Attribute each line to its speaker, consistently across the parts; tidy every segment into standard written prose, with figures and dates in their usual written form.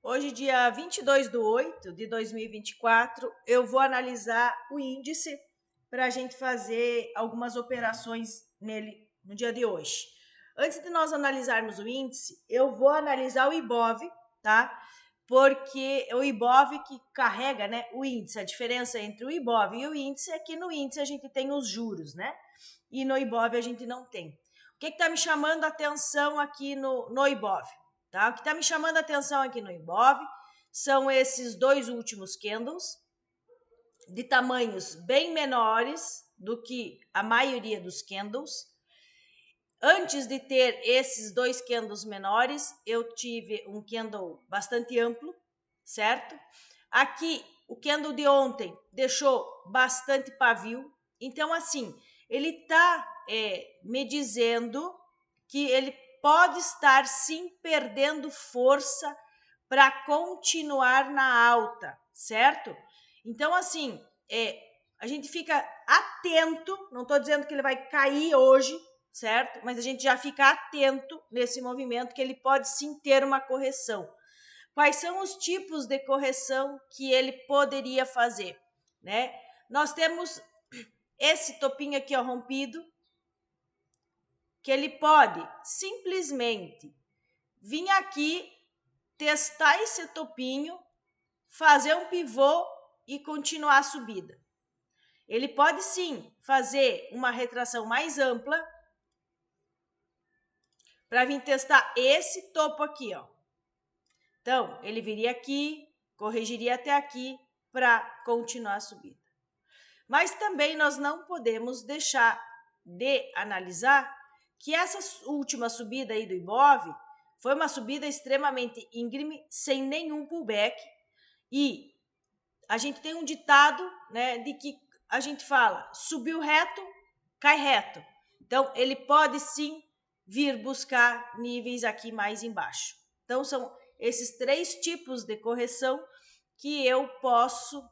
Speaker 1: Hoje, dia 22/8/2024, eu vou analisar o índice para a gente fazer algumas operações nele no dia de hoje. Antes de nós analisarmos o índice, eu vou analisar o IBOV, tá? Porque o IBOV que carrega, né, o índice. A diferença entre o IBOV e o índice é que no índice a gente tem os juros, né? E no IBOV a gente não tem. O que está me chamando a atenção aqui no IBOV? Tá? O que está me chamando a atenção aqui no IBOV são esses dois últimos candles, de tamanhos bem menores do que a maioria dos candles. Antes de ter esses dois candles menores, eu tive um candle bastante amplo, certo? Aqui, o candle de ontem deixou bastante pavio. Então, assim, ele está me dizendo que ele pode estar sim perdendo força para continuar na alta, certo? Então, assim, a gente fica atento, não estou dizendo que ele vai cair hoje, certo? Mas a gente já fica atento nesse movimento que ele pode sim ter uma correção. Quais são os tipos de correção que ele poderia fazer, né? Nós temos esse topinho aqui, ó, rompido, que ele pode simplesmente vir aqui, testar esse topinho, fazer um pivô e continuar a subida. Ele pode sim fazer uma retração mais ampla para vir testar esse topo aqui, ó. Então, ele viria aqui, corrigiria até aqui para continuar a subida. Mas também nós não podemos deixar de analisar que essa última subida aí do IBOV foi uma subida extremamente íngreme, sem nenhum pullback, e a gente tem um ditado, né, de que a gente fala, subiu reto, cai reto. Então, ele pode sim vir buscar níveis aqui mais embaixo. Então, são esses três tipos de correção que eu posso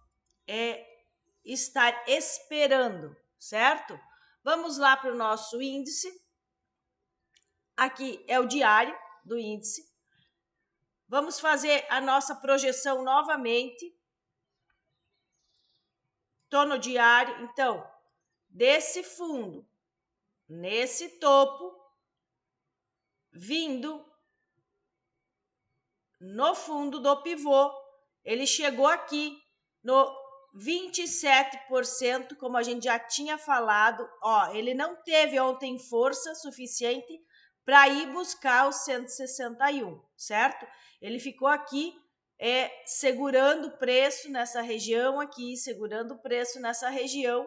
Speaker 1: estar esperando, certo? Vamos lá para o nosso índice. Aqui é o diário do índice. Vamos fazer a nossa projeção novamente. Estou no diário, então, desse fundo, nesse topo, vindo no fundo do pivô, ele chegou aqui no 27%, como a gente já tinha falado. Ó, ele não teve ontem força suficiente para ir buscar os 161, certo? Ele ficou aqui segurando o preço nessa região aqui, segurando o preço nessa região,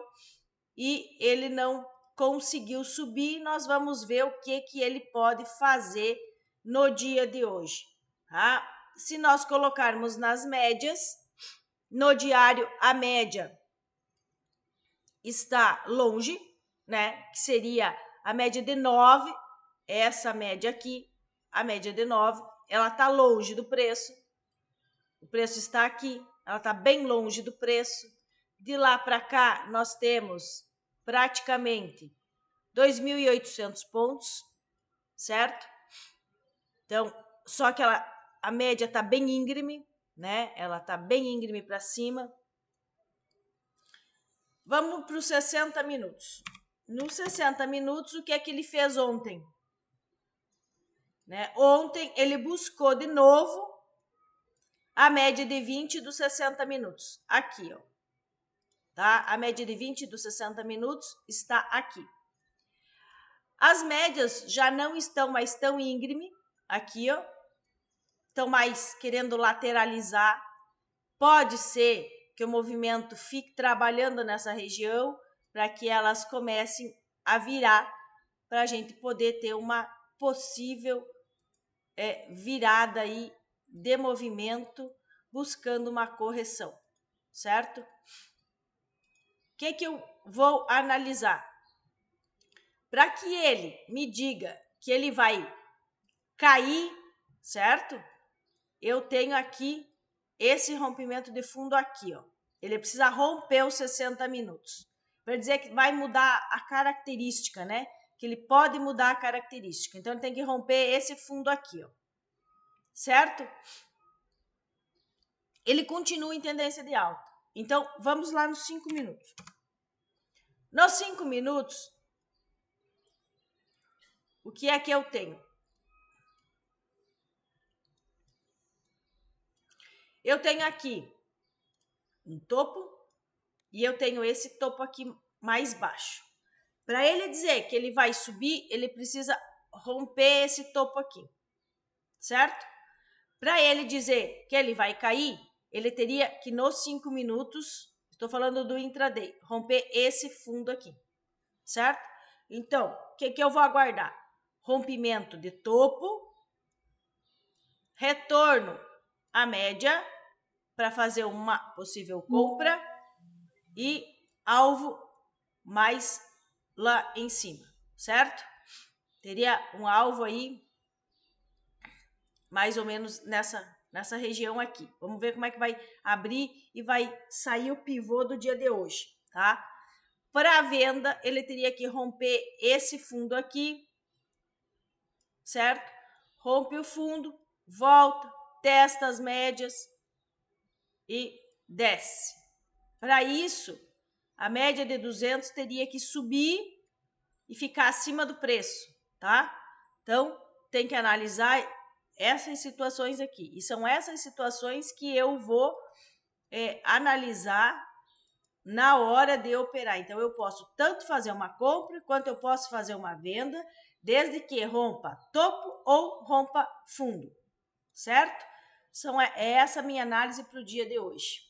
Speaker 1: e ele não conseguiu subir. Nós vamos ver o que ele pode fazer no dia de hoje, tá? Se nós colocarmos nas médias, no diário a média está longe, né? Que seria a média de 9, essa média aqui, a média de 9, ela está longe do preço. O preço está aqui, ela está bem longe do preço. De lá para cá, nós temos praticamente 2.800 pontos, certo? Então, só que a média está bem íngreme, né? Ela está bem íngreme para cima. Vamos para os 60 minutos. Nos 60 minutos, o que é que ele fez ontem? Né? Ontem, ele buscou de novo a média de 20 dos 60 minutos. Aqui, ó. Tá? A média de 20 dos 60 minutos está aqui. As médias já não estão mais tão íngreme, aqui, ó. Estão mais querendo lateralizar. Pode ser que o movimento fique trabalhando nessa região para que elas comecem a virar, para a gente poder ter uma possível virada aí de movimento, buscando uma correção, certo? O que eu vou analisar? Para que ele me diga que ele vai cair, certo? Eu tenho aqui esse rompimento de fundo aqui, ó. Ele precisa romper os 60 minutos. Para dizer que vai mudar a característica, né? Que ele pode mudar a característica. Então, ele tem que romper esse fundo aqui, ó. Certo? ele continua em tendência de alta. Então, vamos lá nos 5 minutos. Nos 5 minutos, o que é que eu tenho? Eu tenho aqui um topo e eu tenho esse topo aqui mais baixo. Para ele dizer que ele vai subir, ele precisa romper esse topo aqui, certo? Para ele dizer que ele vai cair, ele teria que nos 5 minutos, estou falando do intraday, romper esse fundo aqui, certo? Então, o que eu vou aguardar? Rompimento de topo, retorno à média para fazer uma possível compra e alvo mais lá em cima, certo? Teria um alvo aí mais ou menos nessa região aqui. Vamos ver como é que vai abrir e vai sair o pivô do dia de hoje, tá? Para a venda, ele teria que romper esse fundo aqui, certo? Rompe o fundo, volta, testa as médias e desce. Para isso, a média de 200 teria que subir e ficar acima do preço, tá? Então, tem que analisar essas situações aqui. E são essas situações que eu vou analisar na hora de operar. Então, eu posso tanto fazer uma compra, quanto eu posso fazer uma venda, desde que rompa topo ou rompa fundo, certo? É essa a minha análise para o dia de hoje.